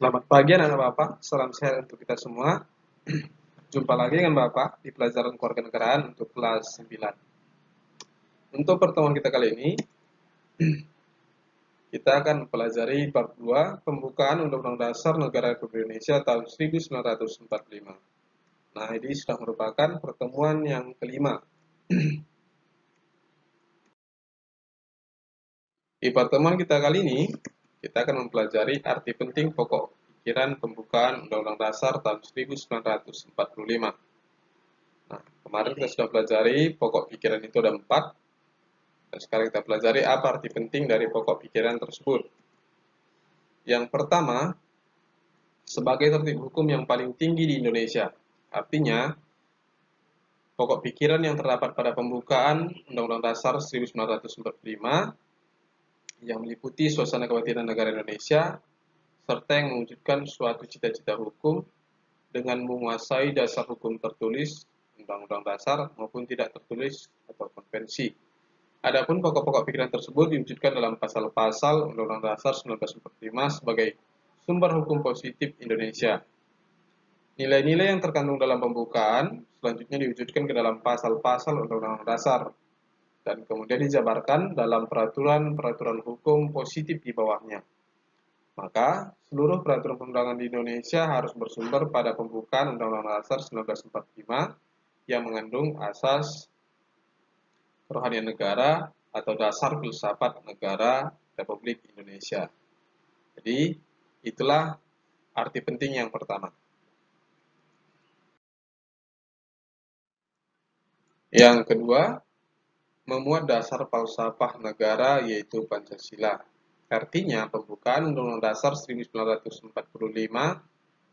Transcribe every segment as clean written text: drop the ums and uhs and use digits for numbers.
Selamat pagi anak Bapak, salam sehat untuk kita semua. Jumpa lagi dengan Bapak di pelajaran kewarganegaraan untuk kelas 9. Untuk pertemuan kita kali ini, kita akan mempelajari bab 2 pembukaan Undang-Undang Dasar Negara Republik Indonesia tahun 1945. Nah, ini sudah merupakan pertemuan yang kelima. Di pertemuan kita kali ini, kita akan mempelajari arti penting pokok pikiran pembukaan Undang-Undang Dasar tahun 1945. Nah, kemarin kita sudah pelajari pokok pikiran itu ada 4, dan sekarang kita pelajari apa arti penting dari pokok pikiran tersebut. Yang pertama, sebagai tertib hukum yang paling tinggi di Indonesia. Artinya, pokok pikiran yang terdapat pada pembukaan Undang-Undang Dasar 1945 yang meliputi suasana kebatinan negara Indonesia, serta yang mewujudkan suatu cita-cita hukum dengan menguasai dasar hukum tertulis, Undang-Undang Dasar maupun tidak tertulis atau konvensi. Adapun pokok-pokok pikiran tersebut diwujudkan dalam pasal-pasal Undang-Undang Dasar 1945 sebagai sumber hukum positif Indonesia. Nilai-nilai yang terkandung dalam pembukaan selanjutnya diwujudkan ke dalam pasal-pasal Undang-Undang Dasar dan kemudian dijabarkan dalam peraturan-peraturan hukum positif di bawahnya. Maka, seluruh peraturan perundangan di Indonesia harus bersumber pada pembukaan Undang-Undang Dasar 1945 yang mengandung asas kerohanian negara atau dasar filsafat negara Republik Indonesia. Jadi, itulah arti penting yang pertama. Yang kedua, memuat dasar falsafah negara yaitu Pancasila. Artinya, pembukaan Undang-Undang Dasar 1945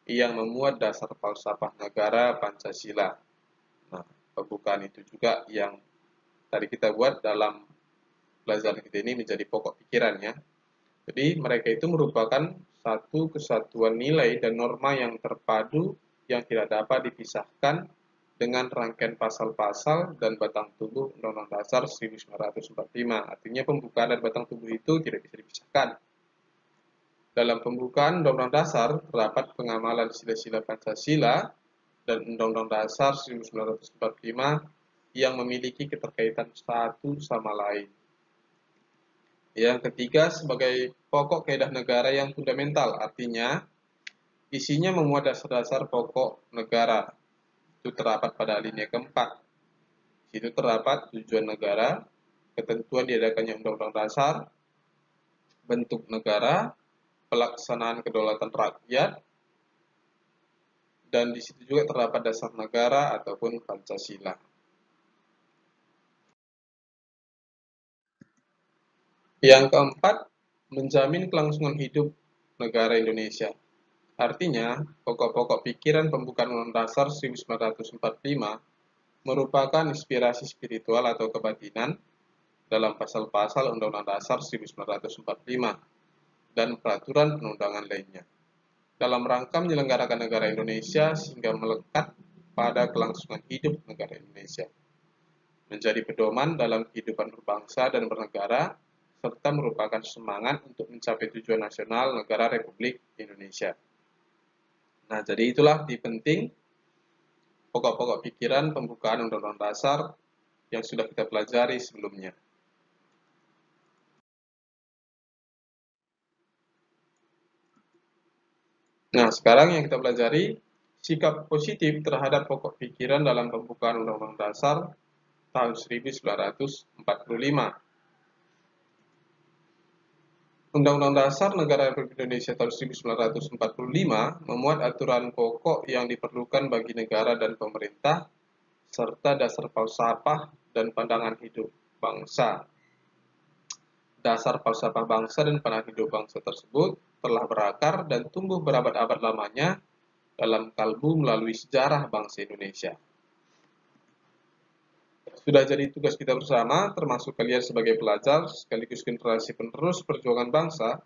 yang memuat dasar falsafah negara Pancasila. Nah, pembukaan itu juga yang tadi kita buat dalam pelajaran kita ini menjadi pokok pikirannya. Jadi mereka itu merupakan satu kesatuan nilai dan norma yang terpadu yang tidak dapat dipisahkan dengan rangkaian pasal-pasal dan batang tubuh Undang-Undang Dasar 1945. Artinya pembukaan dan batang tubuh itu tidak bisa dipisahkan. Dalam pembukaan Undang-Undang Dasar terdapat pengamalan sila-sila Pancasila dan Undang-Undang Dasar 1945 yang memiliki keterkaitan satu sama lain. Yang ketiga, sebagai pokok kaidah negara yang fundamental, artinya isinya memuat dasar-dasar pokok negara. Itu terdapat pada alinea keempat. Di situ terdapat tujuan negara, ketentuan diadakannya Undang-Undang Dasar, bentuk negara, pelaksanaan kedaulatan rakyat, dan di situ juga terdapat dasar negara ataupun Pancasila. Yang keempat, menjamin kelangsungan hidup negara Indonesia. Artinya, pokok-pokok pikiran pembukaan Undang-Undang Dasar 1945 merupakan inspirasi spiritual atau kebatinan dalam pasal-pasal Undang-Undang Dasar 1945 dan peraturan perundangan lainnya dalam rangka menyelenggarakan negara Indonesia sehingga melekat pada kelangsungan hidup negara Indonesia, menjadi pedoman dalam kehidupan berbangsa dan bernegara, serta merupakan semangat untuk mencapai tujuan nasional negara Republik Indonesia. Nah, jadi itulah arti penting pokok-pokok pikiran pembukaan Undang-Undang Dasar yang sudah kita pelajari sebelumnya. Nah, sekarang yang kita pelajari sikap positif terhadap pokok pikiran dalam pembukaan Undang-Undang Dasar tahun 1945. Undang-Undang Dasar Negara Republik Indonesia tahun 1945 memuat aturan pokok yang diperlukan bagi negara dan pemerintah, serta dasar falsafah dan pandangan hidup bangsa. Dasar falsafah bangsa dan pandangan hidup bangsa tersebut telah berakar dan tumbuh berabad-abad lamanya dalam kalbu melalui sejarah bangsa Indonesia. Sudah jadi tugas kita bersama, termasuk kalian sebagai pelajar sekaligus generasi penerus perjuangan bangsa,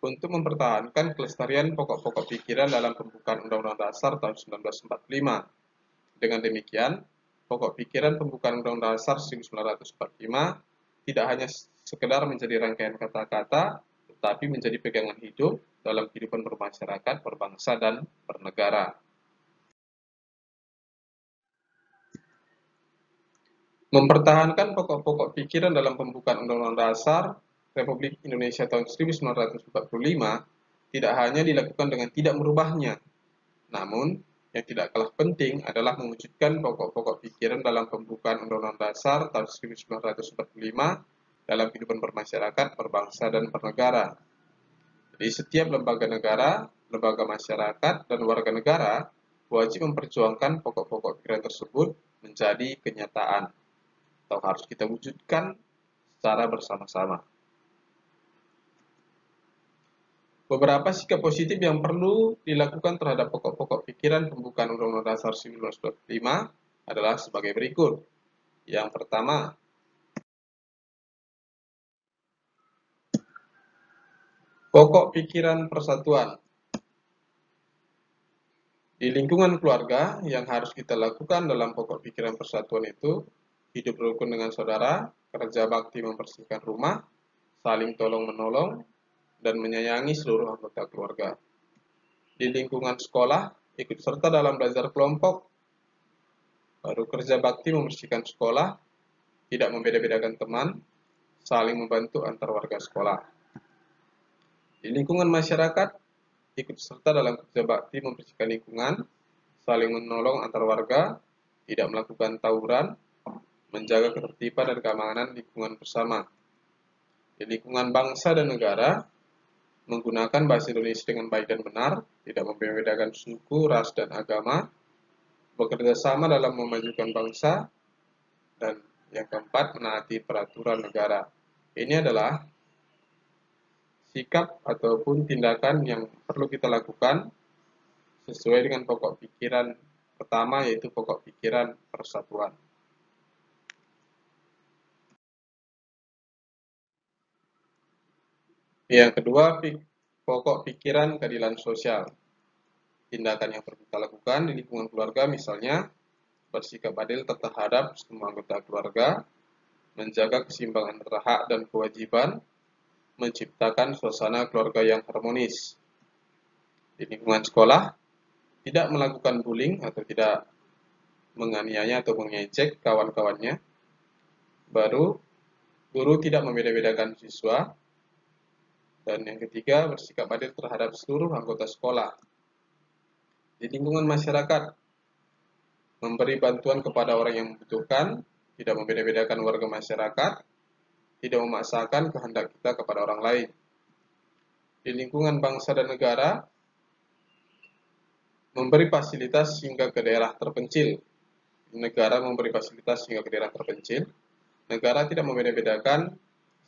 untuk mempertahankan kelestarian pokok-pokok pikiran dalam pembukaan Undang-Undang Dasar tahun 1945. Dengan demikian, pokok pikiran pembukaan Undang-Undang Dasar 1945 tidak hanya sekedar menjadi rangkaian kata-kata, tapi menjadi pegangan hidup dalam kehidupan bermasyarakat, berbangsa, dan bernegara. Mempertahankan pokok-pokok pikiran dalam pembukaan Undang-Undang Dasar Republik Indonesia tahun 1945 tidak hanya dilakukan dengan tidak merubahnya, namun yang tidak kalah penting adalah mewujudkan pokok-pokok pikiran dalam pembukaan Undang-Undang Dasar tahun 1945 dalam kehidupan bermasyarakat, berbangsa, dan bernegara. Jadi setiap lembaga negara, lembaga masyarakat, dan warga negara wajib memperjuangkan pokok-pokok pikiran tersebut menjadi kenyataan atau harus kita wujudkan secara bersama-sama. Beberapa sikap positif yang perlu dilakukan terhadap pokok-pokok pikiran pembukaan Undang-Undang Dasar 1945 adalah sebagai berikut. Yang pertama, pokok pikiran persatuan. Di lingkungan keluarga, yang harus kita lakukan dalam pokok pikiran persatuan itu, hidup rukun dengan saudara, kerja bakti membersihkan rumah, saling tolong-menolong, dan menyayangi seluruh anggota keluarga. Di lingkungan sekolah, ikut serta dalam belajar kelompok, baru kerja bakti membersihkan sekolah, tidak membeda-bedakan teman, saling membantu antar warga sekolah. Di lingkungan masyarakat, ikut serta dalam kerja bakti membersihkan lingkungan, saling menolong antar warga, tidak melakukan tawuran, menjaga ketertiban dan keamanan lingkungan bersama. Di lingkungan bangsa dan negara, menggunakan bahasa Indonesia dengan baik dan benar, tidak membedakan suku, ras, dan agama, bekerja sama dalam memajukan bangsa, dan yang keempat, menaati peraturan negara. Ini adalah sikap ataupun tindakan yang perlu kita lakukan sesuai dengan pokok pikiran pertama, yaitu pokok pikiran persatuan. Yang kedua, pokok pikiran keadilan sosial. Tindakan yang perlu kita lakukan di lingkungan keluarga misalnya bersikap adil terhadap semua anggota keluarga, menjaga keseimbangan antara hak dan kewajiban, menciptakan suasana keluarga yang harmonis. Di lingkungan sekolah, tidak melakukan bullying atau tidak menganiaya atau mengejek kawan-kawannya. Baru, guru tidak membeda-bedakan siswa. Dan yang ketiga, bersikap adil terhadap seluruh anggota sekolah. Di lingkungan masyarakat, memberi bantuan kepada orang yang membutuhkan, tidak membeda-bedakan warga masyarakat, tidak memaksakan kehendak kita kepada orang lain. Di lingkungan bangsa dan negara, memberi fasilitas hingga ke daerah terpencil. Negara memberi fasilitas hingga ke daerah terpencil. Negara tidak membeda-bedakan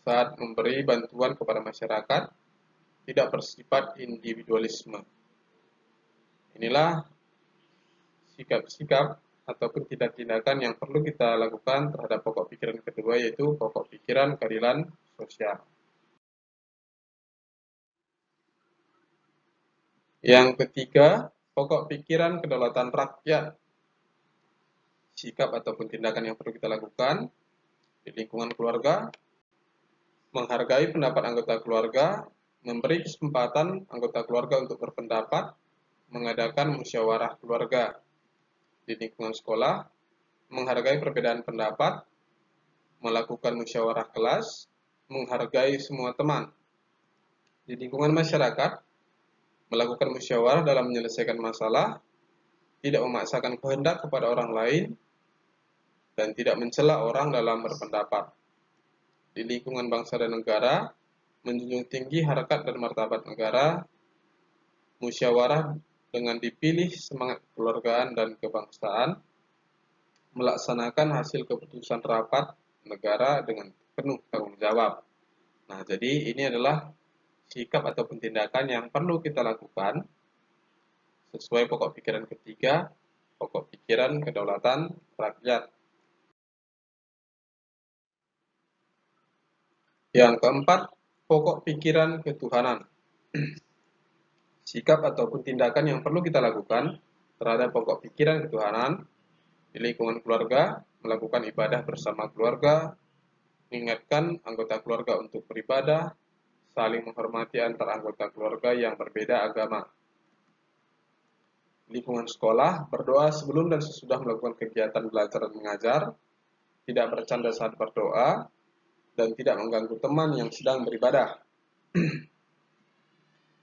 saat memberi bantuan kepada masyarakat, tidak bersifat individualisme. Inilah sikap-sikap ataupun tindakan yang perlu kita lakukan terhadap pokok pikiran kedua, yaitu pokok pikiran keadilan sosial. Yang ketiga, pokok pikiran kedaulatan rakyat. Sikap ataupun tindakan yang perlu kita lakukan di lingkungan keluarga, menghargai pendapat anggota keluarga, memberi kesempatan anggota keluarga untuk berpendapat, mengadakan musyawarah keluarga. Di lingkungan sekolah, menghargai perbedaan pendapat, melakukan musyawarah kelas, menghargai semua teman. Di lingkungan masyarakat, melakukan musyawarah dalam menyelesaikan masalah, tidak memaksakan kehendak kepada orang lain, dan tidak mencela orang dalam berpendapat. Di lingkungan bangsa dan negara, menjunjung tinggi harkat dan martabat negara, musyawarah dengan dipilih semangat kekeluargaan dan kebangsaan, melaksanakan hasil keputusan rapat negara dengan penuh tanggung jawab. Nah, jadi ini adalah sikap ataupun tindakan yang perlu kita lakukan sesuai pokok pikiran ketiga, pokok pikiran kedaulatan rakyat. Yang keempat, pokok pikiran ketuhanan. Sikap ataupun tindakan yang perlu kita lakukan terhadap pokok pikiran ketuhanan di lingkungan keluarga, melakukan ibadah bersama keluarga, mengingatkan anggota keluarga untuk beribadah, saling menghormati antar anggota keluarga yang berbeda agama. Lingkungan sekolah, berdoa sebelum dan sesudah melakukan kegiatan belajar dan mengajar, tidak bercanda saat berdoa, dan tidak mengganggu teman yang sedang beribadah.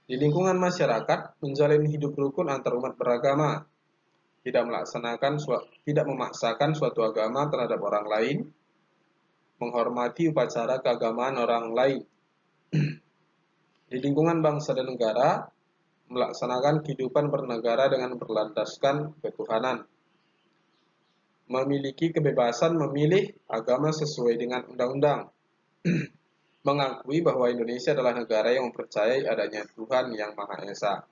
Di lingkungan masyarakat, menjalin hidup rukun antar umat beragama, tidak memaksakan suatu agama terhadap orang lain, menghormati upacara keagamaan orang lain. Di lingkungan bangsa dan negara, melaksanakan kehidupan bernegara dengan berlandaskan ketuhanan, memiliki kebebasan memilih agama sesuai dengan undang-undang, mengakui bahwa Indonesia adalah negara yang mempercayai adanya Tuhan yang Maha Esa.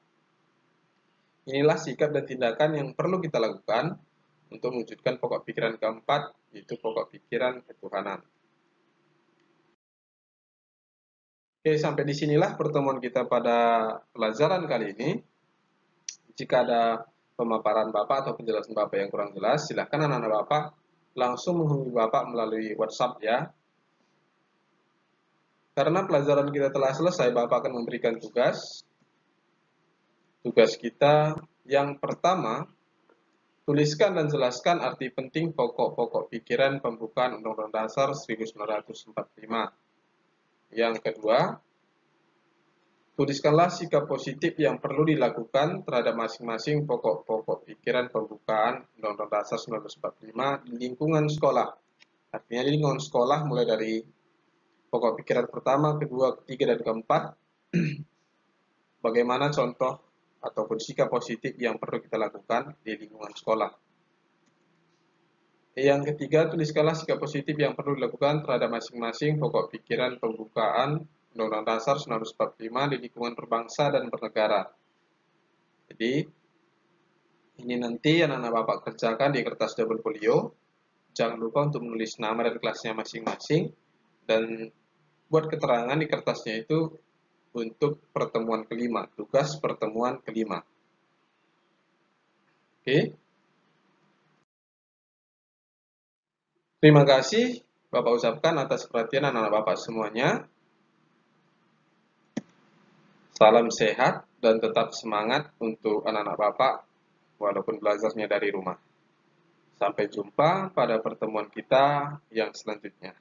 Inilah sikap dan tindakan yang perlu kita lakukan untuk mewujudkan pokok pikiran keempat, yaitu pokok pikiran ketuhanan. Oke, sampai disinilah pertemuan kita pada pelajaran kali ini. Jika ada pemaparan Bapak atau penjelasan Bapak yang kurang jelas, silakan anak-anak Bapak langsung menghubungi Bapak melalui WhatsApp ya. Karena pelajaran kita telah selesai, Bapak akan memberikan tugas. Tugas kita yang pertama, tuliskan dan jelaskan arti penting pokok-pokok pikiran pembukaan Undang-Undang Dasar 1945. Yang kedua, tuliskanlah sikap positif yang perlu dilakukan terhadap masing-masing pokok-pokok pikiran pembukaan Undang-Undang Dasar 1945 di lingkungan sekolah. Artinya di lingkungan sekolah mulai dari pokok pikiran pertama, kedua, ketiga, dan keempat. Bagaimana contoh ataupun sikap positif yang perlu kita lakukan di lingkungan sekolah. Yang ketiga, tuliskanlah sikap positif yang perlu dilakukan terhadap masing-masing pokok pikiran pembukaan Undang-Undang Dasar 1945 di lingkungan berbangsa dan bernegara. Jadi, ini nanti anak-anak Bapak kerjakan di kertas double folio. Jangan lupa untuk menulis nama dan kelasnya masing-masing. Dan buat keterangan di kertasnya itu untuk pertemuan kelima, tugas pertemuan kelima. Oke. Terima kasih Bapak ucapkan atas perhatian anak-anak Bapak semuanya. Salam sehat dan tetap semangat untuk anak-anak Bapak walaupun belajarnya dari rumah. Sampai jumpa pada pertemuan kita yang selanjutnya.